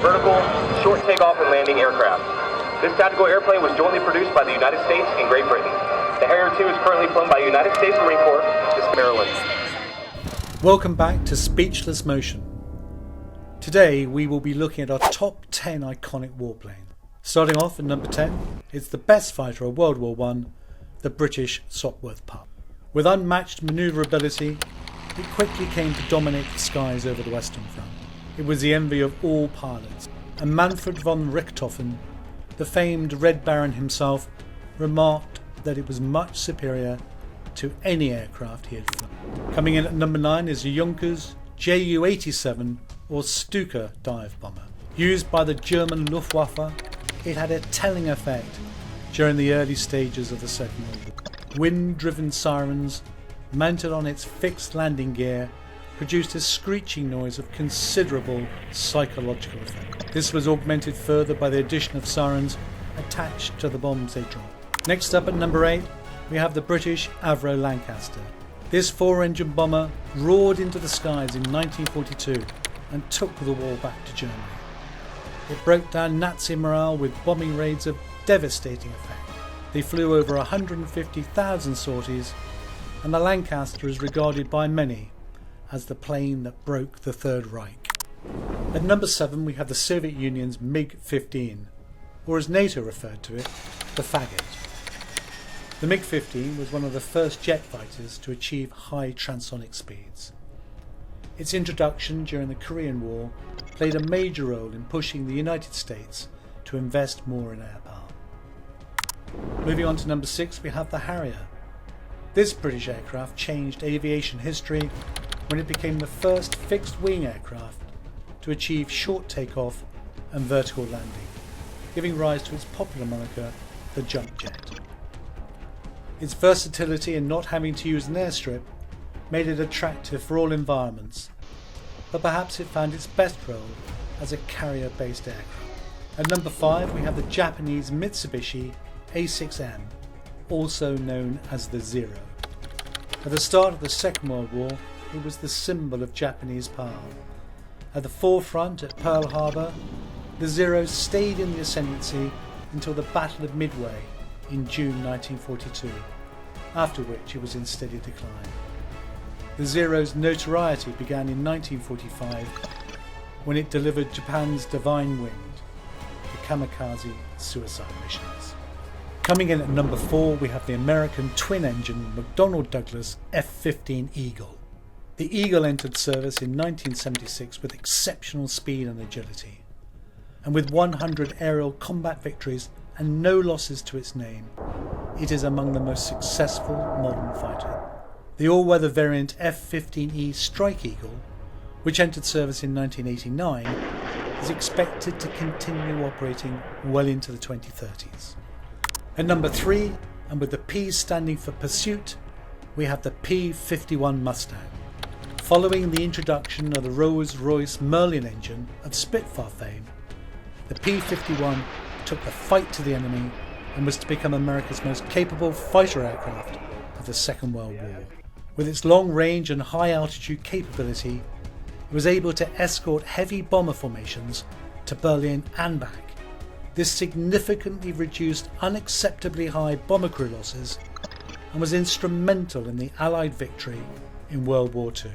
vertical, short takeoff and landing aircraft. This tactical airplane was jointly produced by the United States and Great Britain. The Harrier 2 is currently flown by the United States Marine Corps, Maryland. Welcome back to Speechlessmotion. Today we will be looking at our top 10 iconic warplane. Starting off at number 10, it's the best fighter of World War I, the British Sopwith Camel. With unmatched manoeuvrability, it quickly came to dominate the skies over the Western Front. It was the envy of all pilots, and Manfred von Richthofen, the famed Red Baron himself, remarked that it was much superior to any aircraft he had flown. Coming in at number 9 is the Junkers Ju-87 or Stuka dive bomber. Used by the German Luftwaffe, it had a telling effect during the early stages of the Second World War. Wind-driven sirens mounted on its fixed landing gear produced a screeching noise of considerable psychological effect. This was augmented further by the addition of sirens attached to the bombs they dropped. Next up at number 8, we have the British Avro Lancaster. This 4-engine bomber roared into the skies in 1942 and took the war back to Germany. It broke down Nazi morale with bombing raids of devastating effect. They flew over 150,000 sorties, and the Lancaster is regarded by many as the plane that broke the Third Reich. At number 7 we have the Soviet Union's MiG-15, or as NATO referred to it, the Faggot. The MiG-15 was one of the first jet fighters to achieve high transonic speeds. Its introduction during the Korean War played a major role in pushing the United States to invest more in air power. Moving on to number 6, we have the Harrier. This British aircraft changed aviation history when it became the first fixed-wing aircraft to achieve short takeoff and vertical landing, giving rise to its popular moniker, the jump jet. Its versatility in not having to use an airstrip made it attractive for all environments, but perhaps it found its best role as a carrier-based aircraft. At number 5 we have the Japanese Mitsubishi A6M, also known as the Zero. At the start of the Second World War, it was the symbol of Japanese power. At the forefront at Pearl Harbor, the Zero stayed in the ascendancy until the Battle of Midway in June 1942, after which it was in steady decline. The Zero's notoriety began in 1945 when it delivered Japan's Divine Wind, the kamikaze suicide missions. Coming in at number 4 we have the American twin-engine McDonnell Douglas F-15 Eagle. The Eagle entered service in 1976 with exceptional speed and agility, and with 100 aerial combat victories and no losses to its name, it is among the most successful modern fighter. The all-weather variant F-15E Strike Eagle, which entered service in 1989, is expected to continue operating well into the 2030s. At number 3, and with the P standing for Pursuit, we have the P-51 Mustang. Following the introduction of the Rolls-Royce Merlin engine of Spitfire fame, the P-51 took the fight to the enemy and was to become America's most capable fighter aircraft of the Second World War. With its long range and high altitude capability, it was able to escort heavy bomber formations to Berlin and back. This significantly reduced unacceptably high bomber crew losses and was instrumental in the Allied victory in World War II.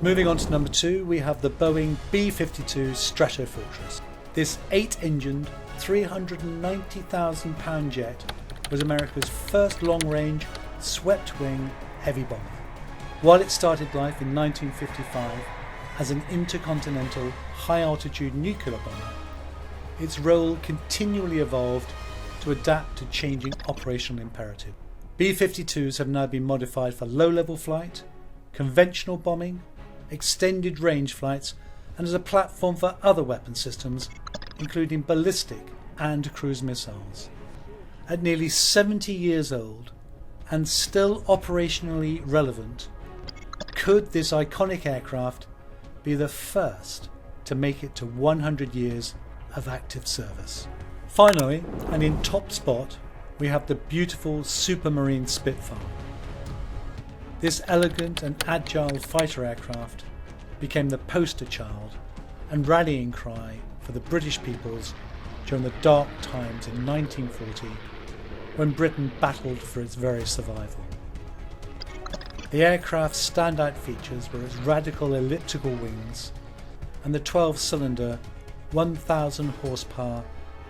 Moving on to number 2, we have the Boeing B-52 Stratofortress. This 8-engined, 390,000 pound jet was America's first long-range, swept-wing heavy bomber. While it started life in 1955 as an intercontinental high-altitude nuclear bomber, its role continually evolved to adapt to changing operational imperatives. B-52s have now been modified for low-level flight, conventional bombing, extended range flights, and as a platform for other weapon systems, including ballistic and cruise missiles. At nearly 70 years old and still operationally relevant, could this iconic aircraft be the first to make it to 100 years of active service? Finally, and in top spot, we have the beautiful Supermarine Spitfire. This elegant and agile fighter aircraft became the poster child and rallying cry for the British peoples during the dark times in 1940 when Britain battled for its very survival. The aircraft's standout features were its radical elliptical wings and the 12-cylinder 1,000 horsepower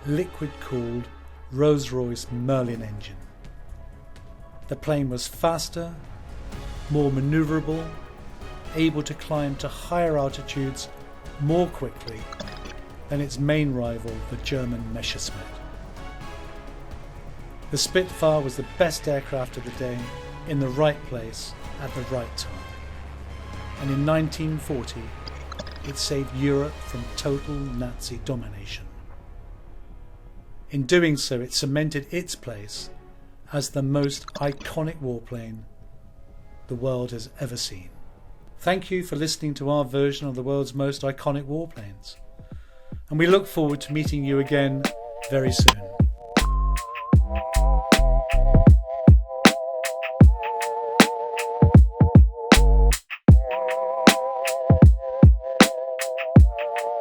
liquid-cooled Rolls-Royce Merlin engine. The plane was faster, more manoeuvrable, able to climb to higher altitudes more quickly than its main rival, the German Messerschmitt. The Spitfire was the best aircraft of the day, in the right place at the right time. And in 1940, it saved Europe from total Nazi domination. In doing so, it cemented its place as the most iconic warplane the world has ever seen. Thank you for listening to our version of the world's most iconic warplanes, and we look forward to meeting you again very soon.